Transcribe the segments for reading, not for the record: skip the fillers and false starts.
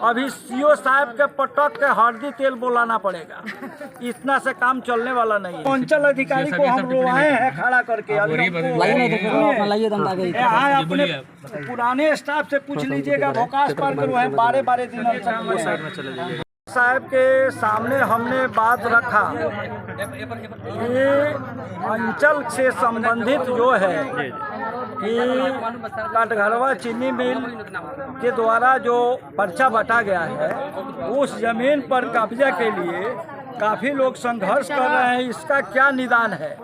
अभी सीओ साहब के पटक के हल्दी तेल बोलाना पड़ेगा, इतना से काम चलने वाला नहीं है। अंचल अधिकारी को हम रोवाए हैं खड़ा करके, अपने पुराने स्टाफ से पूछ लीजिएगा, भोकास पार करो है 12-12 दिन साहब के सामने हमने बात रखा कि अंचल से संबंधित जो है कि कटघरवा चीनी मिल के द्वारा जो पर्चा बटा गया है, उस जमीन पर कब्जा के लिए काफ़ी लोग संघर्ष कर रहे हैं। इसका क्या निदान है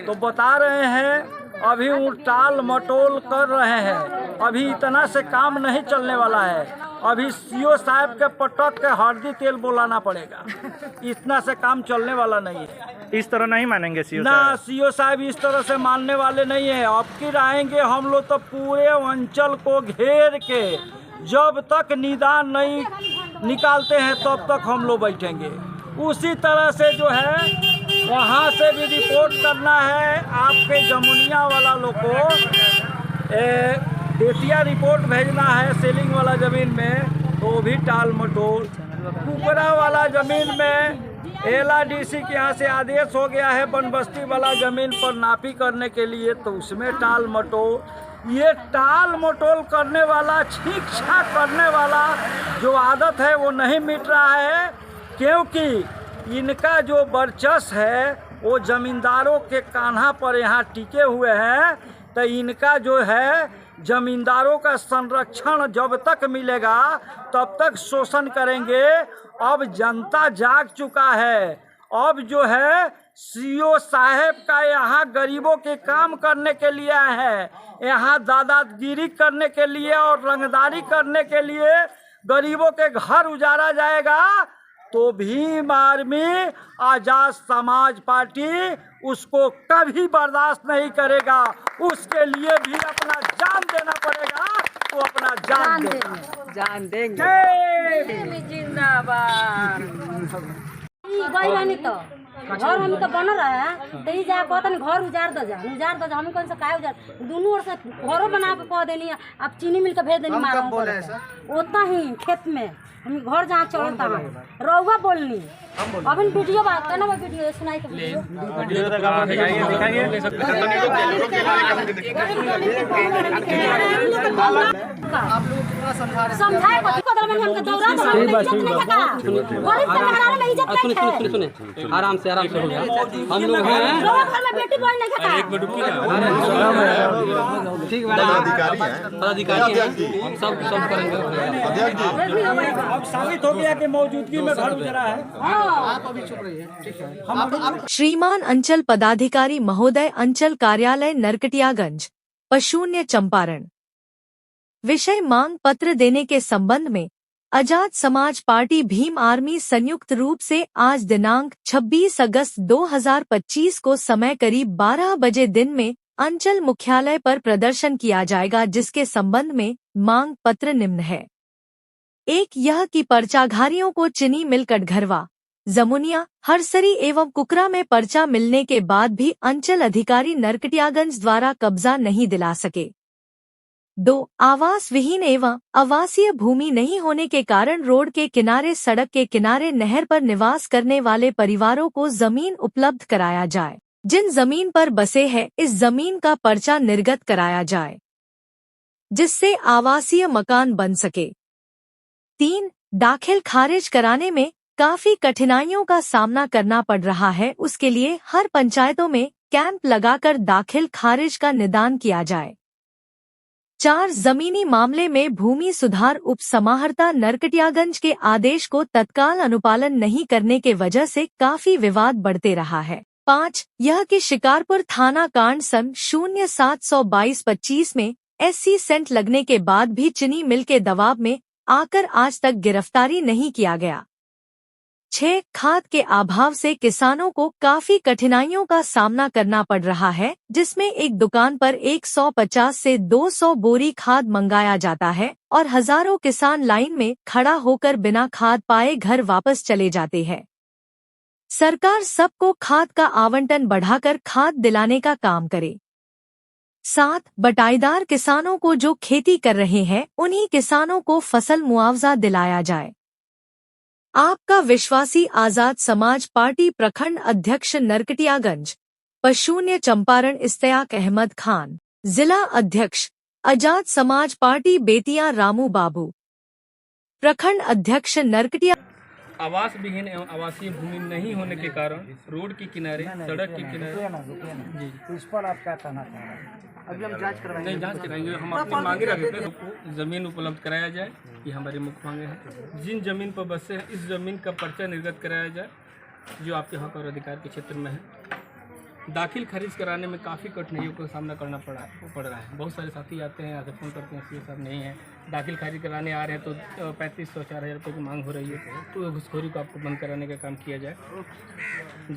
तो बता रहे हैं, अभी वो टाल मटोल कर रहे हैं, अभी इतना से काम नहीं चलने वाला है। अभी सीओ साहब के पटक के हल्दी तेल बोलाना पड़ेगा, इतना से काम चलने वाला नहीं है। इस तरह नहीं मानेंगे सीओ ना, सीओ साहब इस तरह से मानने वाले नहीं है। अब की रहेंगे हम लोग तो पूरे अंचल को घेर के, जब तक निदान नहीं निकालते हैं तब तक हम लोग बैठेंगे। उसी तरह से जो है वहाँ से भी रिपोर्ट करना है आपके जमुनिया वाला लोग को, बेतिया रिपोर्ट भेजना है सेलिंग वाला ज़मीन में, तो भी टाल मटोल। कुकरा वाला ज़मीन में LRDC के यहाँ से आदेश हो गया है बनबस्ती वाला ज़मीन पर नापी करने के लिए, तो उसमें टाल मटोल। ये टाल मटोल करने वाला, छींक छाक करने वाला जो आदत है वो नहीं मिट रहा है, क्योंकि इनका जो वर्चस्व है वो ज़मींदारों के कान्हा पर यहाँ टिके हुए हैं। तो इनका जो है ज़मींदारों का संरक्षण जब तक मिलेगा तब तक शोषण करेंगे। अब जनता जाग चुका है, अब जो है सीओ साहब का यहाँ गरीबों के काम करने के लिए है, यहाँ दादागिरी करने के लिए और रंगदारी करने के लिए गरीबों के घर उजाड़ा जाएगा, तो भीम आर्मी आजाद समाज पार्टी उसको कभी बर्दाश्त नहीं करेगा। उसके लिए भी अपना जान देना पड़ेगा, तो अपना जान देंगे। जिंदाबाद। तो घर हम तो बन रहा है, तो जा कहता घर उजाड़ दो जा हम कौन सा काय उजाड़, दोनों ओर से घरों बना के कह देनी, अब चीनी मिल के भेज देनी मारा उतना ही खेत में हम घर जहाँ चलता है रउआ बोलनी। अभी वीडियो बात करना, वो वीडियो सुनाई तो समझाए हमके दौरा आराम से हो गया। हम लोग हैं घर में बेटी बहन नहीं पदाधिकारी हैं, हम सब करेंगे। अब साबित हो गया कि मौजूदगी में घर उजड़ा है। आप अभी चुप रहिए। श्रीमान अंचल पदाधिकारी महोदय, अंचल कार्यालय नरकटियागंज, पशून्य चंपारण। विषय मांग पत्र देने के संबंध में आजाद समाज पार्टी भीम आर्मी संयुक्त रूप से आज दिनांक 26 अगस्त 2025 को समय करीब 12 बजे दिन में अंचल मुख्यालय पर प्रदर्शन किया जाएगा, जिसके संबंध में मांग पत्र निम्न है। एक, यह कि पर्चाधारियों को चीनी मिल कटघरवा, जमुनिया, हरसरी एवं कुकरा में पर्चा मिलने के बाद भी अंचल अधिकारी नरकटियागंज द्वारा कब्जा नहीं दिला सके। 2, आवास विहीन एवं आवासीय भूमि नहीं होने के कारण रोड के किनारे, सड़क के किनारे, नहर पर निवास करने वाले परिवारों को जमीन उपलब्ध कराया जाए। जिन जमीन पर बसे हैं इस जमीन का पर्चा निर्गत कराया जाए, जिससे आवासीय मकान बन सके। 3, दाखिल खारिज कराने में काफी कठिनाइयों का सामना करना पड़ रहा है, उसके लिए हर पंचायतों में कैंप लगाकर दाखिल खारिज का निदान किया जाए। 4, जमीनी मामले में भूमि सुधार उप समाहर्ता नरकटियागंज के आदेश को तत्काल अनुपालन नहीं करने के वजह से काफी विवाद बढ़ते रहा है। 5, यह कि शिकारपुर थाना कांड सन 0722-25 में SC सेंट लगने के बाद भी चीनी मिल के दबाव में आकर आज तक गिरफ्तारी नहीं किया गया। 6, खाद के अभाव से किसानों को काफी कठिनाइयों का सामना करना पड़ रहा है, जिसमें एक दुकान पर 150 से 200 बोरी खाद मंगाया जाता है और हजारों किसान लाइन में खड़ा होकर बिना खाद पाए घर वापस चले जाते हैं। सरकार सबको खाद का आवंटन बढ़ाकर खाद दिलाने का काम करे। 7. बटाईदार किसानों को जो खेती कर रहे हैं उन्हीं किसानों को फसल मुआवजा दिलाया जाए। आपका विश्वासी आजाद समाज पार्टी प्रखंड अध्यक्ष नरकटियागंज, पशून्य चंपारण इस्तेयाक अहमद खान, जिला अध्यक्ष आजाद समाज पार्टी बेतिया रामू बाबू, प्रखंड अध्यक्ष नरकटिया। आवास विहीन एवं आवासीय भूमि नहीं होने के कारण रोड के किनारे, सड़क के किनारे तो इस पर आप क्या कहना चाह रहे हैं? अभी हम जांच करवाएंगे। नहीं, जांच कराएंगे। हम अपनी मांगे रखते हैं तो जमीन उपलब्ध कराया जाए, ये हमारी मुख्य मांगे हैं। जिन जमीन पर बसे हैं इस जमीन का पर्चा निर्गत कराया जाए जो आपके हक और अधिकार के क्षेत्र में है। दाखिल खारिज कराने में काफ़ी कठिनाइयों का सामना करना पड़ रहा है। बहुत सारे साथी आते हैं, यहाँ से फ़ोन करते हैं, सीए साहब नहीं है, दाखिल खारिज कराने आ रहे हैं तो 3500-4000 रुपये की मांग हो रही है, तो घुसखोरी को आपको बंद कराने का काम किया जाए।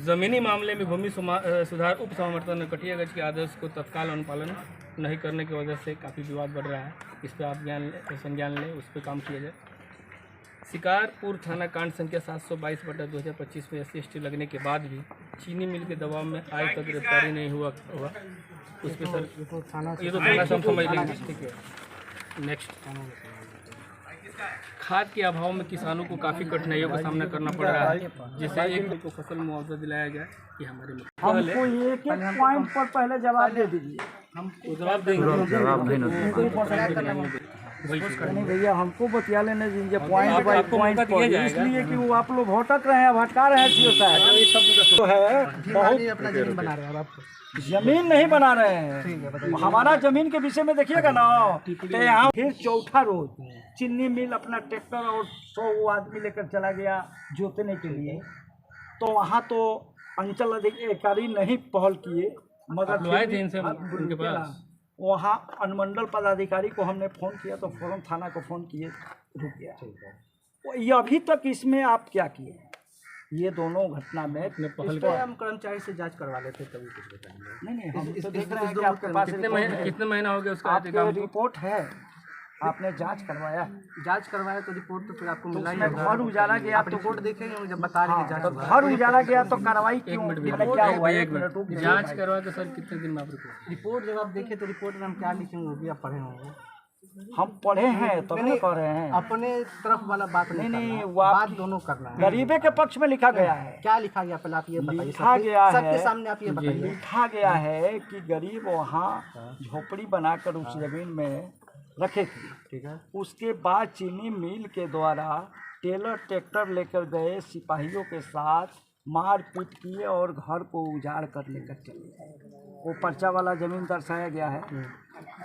ज़मीनी मामले में भूमि सुधार उप समर्थन नरकटियागंज के आदेश को तत्काल अनुपालन नहीं करने की वजह से काफ़ी विवाद बढ़ रहा है। इस पर आप संज्ञान लें, उस पर काम किया जाए। शिकारपुर थाना कांड संख्या 722/2025 में SC/ST लगने के बाद भी चीनी मिल के दबाव में आज तक गिरफ्तारी नहीं हुआ उस पर सर ये तो थाना से हम समझ लेंगे। ठीक है, नेक्स्ट। खाद के अभाव में किसानों को काफ़ी कठिनाइयों का सामना करना पड़ रहा है, जिससे एक को फसल मुआवजा दिलाया जाए, ये हमारे हमको एक पॉइंट पर पहले जवाब दे दीजिए। हम जवाब देंगे। नहीं भैया, हमको बतिया लेने दीजिए पॉइंट बाय पॉइंट, इसलिए कि वो आप लोग भटक रहे हैं, भटका रहे हैं। तो है बहुत अपना जमीन बना रहे हैं, आप जमीन नहीं बना रहे हैं। हमारा जमीन के विषय में देखिएगा ना, तो यहाँ फिर चौथा रोज चीनी मिल अपना ट्रैक्टर और 100 आदमी लेकर चला गया जोतने के लिए, तो वहाँ तो अंचल अधिकारी नहीं पहल किए, मगर वहाँ अनुमंडल पदाधिकारी को हमने फ़ोन किया तो फौरन थाना को फ़ोन किए, रुक गया। ये अभी तक इसमें आप क्या किए? ये दोनों घटना में पहल किया। हम कर्मचारी से जांच करवा लेते तभी कुछ बताएंगे। नहीं, हम तो देख रहे हैं कि आपके पास कितने महीना हो गया उसका आपके रिपोर्ट है, आपने जांच करवाया तो रिपोर्ट तो फिर आपको मिला ही होगा। घर उजाला गया आप रिपोर्ट देखेंगे जब बता रहे हैं तो घर उजाला गया तो कार्रवाई क्यों? क्या हुआ? एक मिनट जांच करवा के सर कितने दिन में आप रिपोर्ट जब आप देखें तो रिपोर्ट में हम क्या लिखेंगे वो भी आप पढ़े होंगे। हम पढ़े हैं तो नहीं कह रहे हैं, अपने तरफ वाला बात नहीं, बात दोनों करना है। गरीबे के पक्ष में लिखा गया है। क्या लिखा गया पहले आप ये बताइए। लिखा गया है, सबके सामने आप ये बताइए। लिखा गया है कि गरीब वहाँ झोपड़ी बनाकर उस जमीन में रखे थे, ठीक है। उसके बाद चीनी मिल के द्वारा टेलर ट्रैक्टर लेकर गए, सिपाहियों के साथ मारपीट किए और घर को उजाड़ कर लेकर चले गए। वो पर्चा वाला जमीन दर्शाया गया है।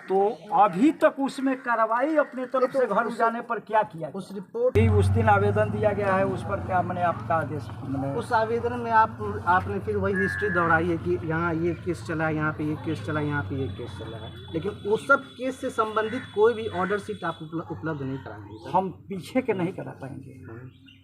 तो अभी तक उसमें कार्रवाई अपने तरफ से घर उजाड़ने पर क्या किया? उस रिपोर्ट उस दिन आवेदन दिया गया है, उस पर क्या मैंने आपका आदेश उस आवेदन में आपने फिर वही हिस्ट्री दोहराई है कि यहाँ ये केस चला है, यहाँ पे ये केस चला, यहाँ पे ये केस चला है, लेकिन उस सब केस से संबंधित कोई भी ऑर्डर शीट आप उपलब्ध नहीं कराएंगे। हम पीछे के नहीं करा पाएंगे,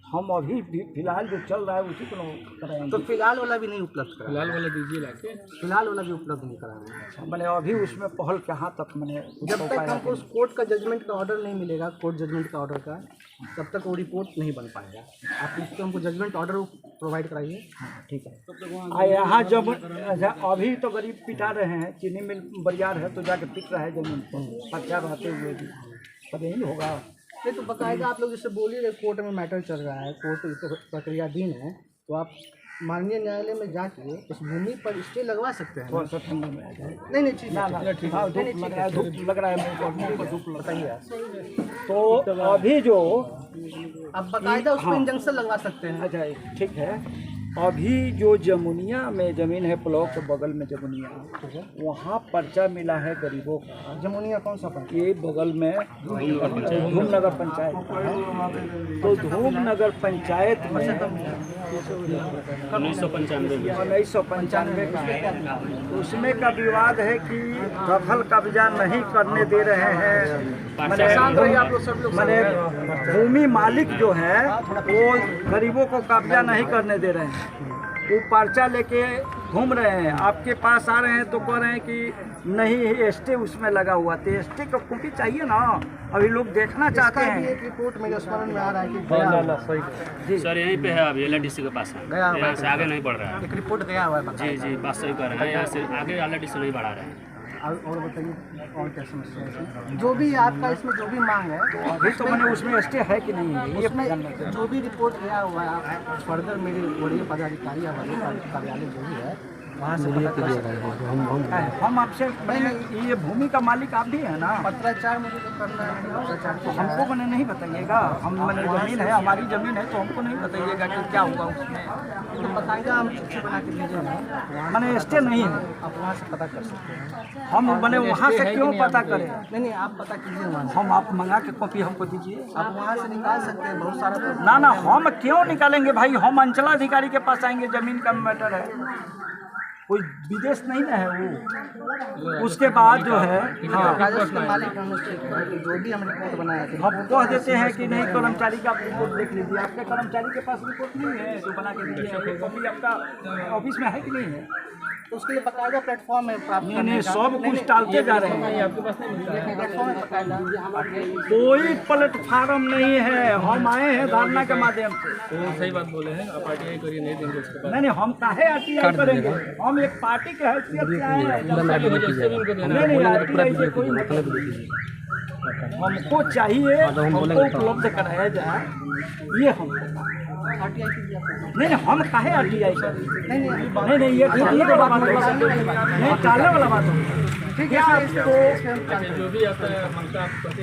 हम अभी फिलहाल जो चल रहा है उसी को कराएंगे। तो फिलहाल वाला भी नहीं उपलब्ध करा, फिलहाल वाला दीजिए लाके, फिलहाल वाला भी उपलब्ध नहीं कराएंगे। मैंने अभी उसमें पहल कहाँ तक मैंने जब तक हमको उस कोर्ट का जजमेंट का ऑर्डर नहीं मिलेगा, कोर्ट जजमेंट का ऑर्डर का, तब तक वो रिपोर्ट नहीं बन पाएगा। आप इसको हमको जजमेंट ऑर्डर प्रोवाइड कराइए। ठीक है। यहाँ जब अभी तो गरीब पिटा रहे हैं, चीनी मिल बरियार है तो जाके पिट रहा है जमीन पर, पर्चा रहते हुए भी, पर यही होगा। नहीं तो बकायदा आप लोग जैसे बोल ही रहे कोर्ट में मैटर चल रहा है, कोर्ट प्रक्रियाधीन है, तो आप माननीय न्यायालय में जाके उस भूमि पर स्टे लगवा सकते हैं। कौन सा ठंडा में आ जाए? नहीं ठीक है, ठीक है, धूप लग रहा है, धूप बताइए। तो अभी जो आप बकायदा उस पर इंजंक्शन लगवा सकते हैं। अच्छा ठीक है। अभी जो जमुनिया में ज़मीन है, ब्लॉक के बगल में जमुनिया, ठीक है, वहाँ पर्चा मिला है गरीबों का। जमुनिया कौन सा पर्चा? ये बगल में धूमनगर पंचायत है। तो धूमनगर पंचायत में 1995 का उसमें का विवाद है कि दखल कब्जा नहीं करने दे रहे हैं। मैंने भूमि मालिक जो है वो गरीबों को कब्जा नहीं करने दे रहे हैं, वो पर्चा लेके घूम रहे हैं, आपके पास आ रहे हैं तो कह रहे हैं कि नहीं स्टे उसमें लगा हुआ। तो स्टे का कॉपी चाहिए ना, अभी लोग देखना चाहते हैं। एक रिपोर्ट मेरे स्मरण में आ रहा है कि जी सर यहीं पे है, अभी LRDC के पास है, गया यहाँ से आगे नहीं बढ़ रहा है। एक रिपोर्ट गया हुआ है। जी बात सही कर रहे हैं, यहाँ से आगे LRDC नहीं बढ़ा रहे हैं। और बताइए और क्या समस्या है इसमें? जो भी आपका इसमें जो भी मांग है अभी तो मैंने उसमें स्टे है कि नहीं है ये उसमें जो भी रिपोर्ट गया हुआ है फर्दर मेरे वरीय पदाधिकारी या वरीय कार्यालय जो भी है वहाँ से पता कर सकते हैं। हम आपसे ये भूमि का मालिक आप भी है ना? पत्राचार मुझे तो करना है, पत्राचार तो हमको मैंने नहीं बताइएगा, हम मैंने जमीन है हमारी जमीन है तो हमको नहीं बताइएगा कि क्या हुआ उसमें। तो बताइएगा, हम चिट्ठी बना के भेजेंगे। मैंने स्टे नहीं है, आप वहाँ से पता कर सकते हैं। हम मैंने वहाँ से क्यों पता करें? नहीं आप पता कीजिए वहाँ से। हम आप मंगा के कॉपी हमको दीजिए। आप वहाँ से निकाल सकते हैं, बहुत सारा ना हम क्यों निकालेंगे भाई? हम अंचलाधिकारी के पास आएंगे, जमीन का मैटर है, कोई विदेश नहीं ना है वो। उसके बाद जो है राजस्व के मालिक हम जो भी हम रिपोर्ट बनाए थे हम कह देते हैं कि नहीं कर्मचारी का रिपोर्ट देख लीजिए। आपके कर्मचारी के पास रिपोर्ट नहीं है जो बना के दीजिए, कॉपी आपका ऑफिस में है कि नहीं है? तो उसके लिए बकायदा प्लेटफॉर्म है प्राप्त नहीं सब कुछ टालते जा रहे हैं। आपके पास नहीं मिलता है। प्लेटफॉर्म है बकायदा। कोई प्लेटफार्म नहीं है, हम आए हैं धरना के माध्यम से। तो सही बात बोले हैं, आप आरटीआई करिए, नहीं देंगे उसके बाद। नहीं हम काहे आरटीआई करेंगे? हम एक पार्टी के हैसियत से आए हैं। नहीं आरटीआई से कोई मतलब नहीं। हमको चाहिए, हमको उपलब्ध कराया जाए, ये हमको। नहीं हम काहे आरटीआई करें? नहीं ये टालने वाला बात नहीं, टालने वाला बात ठीक है। आपको जो भी आता है मांगता आप करते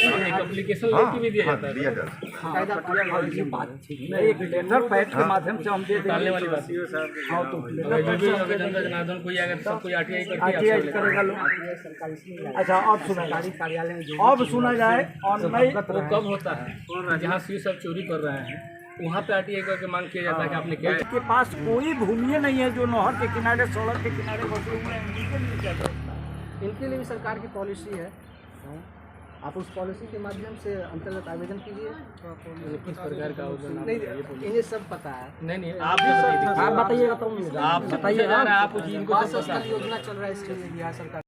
एक एप्लीकेशन लेके भी दिया जाता है। एक लेटर पैड के माध्यम से हम दे डालने वाली बात है। हाँ तो जो भी अगर जनता जनार्दन कोई आएगा तो सब कोई आरटीआई आरटीआई करेगा लोग। अच्छा अब सुना जाए, अब सुना जाए और मैं वो कब होता है जहाँ सी सब चोरी कर रहे हैं वहाँ पे आरटीआई करके मांग किया जाता है कि आपने क्या के पास कोई भूमि नहीं है जो नहर के किनारे सड़क के किनारे बसे हुए हैं, उनके लिए क्या करता है? इनके लिए भी सरकार की पॉलिसी है, आप उस पॉलिसी के माध्यम से अंतर्गत आवेदन कीजिए। किस प्रकार का नहीं इन्हें सब पता है। नहीं आप बताइएगा तो आप बताइएगा, आप इनको योजना चल रहा है इसके लिए बिहार सरकार।